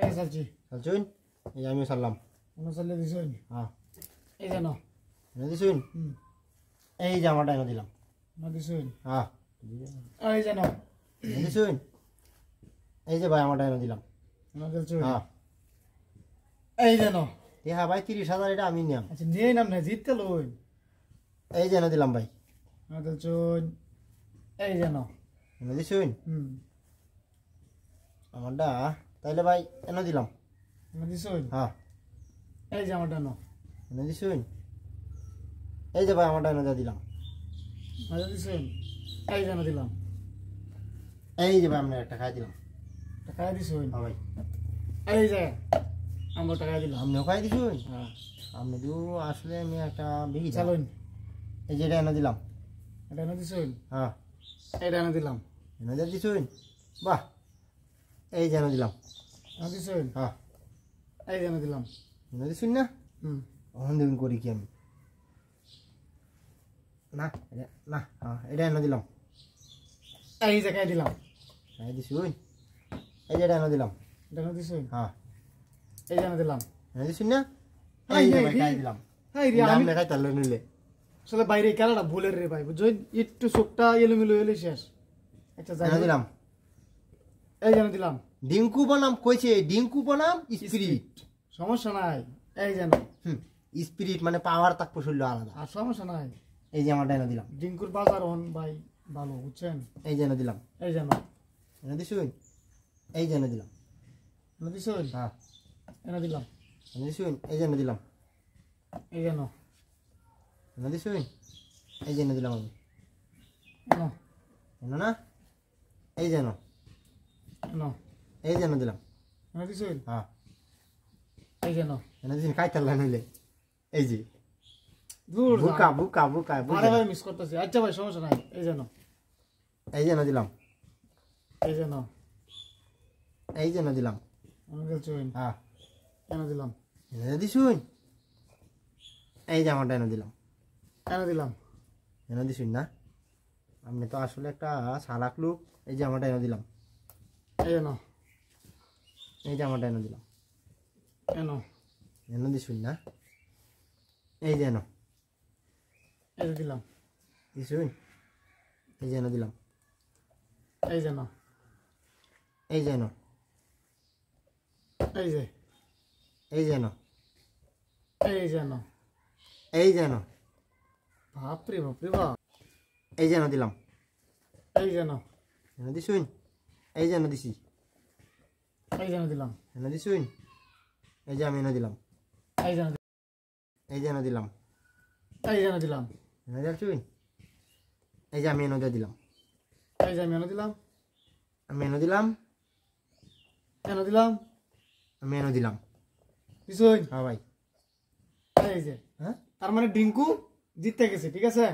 এই চালছি চালছুন এই আমি সারলাম মনে চালিয়ে দিছুন হ্যাঁ এই জানো এনে দিছুন এই জামাটা এনে দিলাম না দিছুন হ্যাঁ এই জানো এনে দিছুন এই যে ভাই আমাটা এনে দিলাম না দিছুন হ্যাঁ এই জানো হ্যাঁ ভাই 30,000 এটা আমি নিলাম আচ্ছা নিয়ে নাম না জিততে লই এই যে এনে দিলাম ভাই না দিছুন এই জানো এনে দিছুন আমারটা তাইলে ভাই এনে দিলাম না দিছুন হ্যাঁ এই জামাটা নো এনে দিছুন এই যে ভাই আমারটা এনে দিলাম না দিছুন এই জানো দিলাম এই যে ভাই আমরা একটা খাই দিলাম টাকা দিছুন হ্যাঁ ভাই এই যে আমরা টাকা দিলাম আপনিও খাই দিছুন হ্যাঁ আপনি তো আসলে আমি একটা বেশি চালুন এই যে এটা এনে দিলাম এটা না দিছুন হ্যাঁ এটা না দিলাম এনে দিছুন বাহ এই যে এনে দিলাম না দিছুন হ্যাঁ এই যে না দিলাম এনে দিছুন না অহন দিন করি কি আমি না না হ্যাঁ এটা এনে দিলাম এই যে খাই দিলাম খাই দিছুন এই যে এটা এনে দিলাম এটা না দিছুন হ্যাঁ এই যে না দিলাম এনে দিছুন না এই যে ভাই খাই দিলাম হাই রে আমি আমি খাই তাহলে নিলে আসলে বাইরে খেলাটা ভুলের রে ভাই বুঝছেন একটু চোখটা এলোমেলো হলে শেষ আচ্ছা যাই এনে দিলাম এই যেন দিলাম ডিঙ্কু বনাম কইছে ডিঙ্কু বনাম স্পিরিট সমস্যা নাই এই যেন স্পিরিট মানে পাওয়ার তাক পছন্দ আলাদা আর সমস্যা নাই এই যে আমারটা এনে দিলাম ডিঙ্কুর বাজার হন ভাই ভালো বুঝছেন এই যে এনে দিলাম এই যেন এনে দিছুন এই যে এনে দিলাম এনে দিছুন হ্যাঁ এনে দিলাম এনে দিছুন এই যে এনে দিলাম এই যেন এনে দিছুন এই যে এনে দিলাম আমি এনো এনে না এই যে এনো এনো এই যে এনে দিলাম এনে দিছুন হ্যাঁ এই যেন এনে দিছুন খাই তাহলে নিলে এই যে দূর বুকা বুকা বুকা আরে ভাই মিস করতেছি আচ্ছা ভাই সমস্যা নাই এই যেন এই যে এনে দিলাম এই যেন এই যে এনে দিলাম এনে দিছুন হ্যাঁ এনে দিলাম এনে দিছুন এই যে আমারটা এনে দিলাম এনে দিলাম এনে দিছুন না আপনি তো আসলে একটা সালাক লোক এই যে আমারটা এনে দিলাম এই যেন এই যে আমারটা এনে দিলাম এনো এনে দিছুন না এই যে এনো এই যে দিলাম দিছুন এই যে এনে দিলাম এই যেন এই যে এনো এই যে এই যে এনো এই যেন এই যে এনো বাপরে বাপরে বাপ এই যে এনো দিলাম এই যেন এনে দিছুন এই যে এনে দিছি এই যেন দিলাম এনে দিছুন এই যে আমি এনে দিলাম এই যেন এই যে এনে দিলাম এই যেন দিলাম এনে দিছুন এই যে আমি এনে দিলাম এই যে আমি এনে দিলাম আমি এনে দিলাম এনে দিলাম আমি এনে দিলাম দিছুন হ্যাঁ ভাই এই যে হ্যাঁ তার মানে ডিঙ্কু জিততে গেছে ঠিক আছে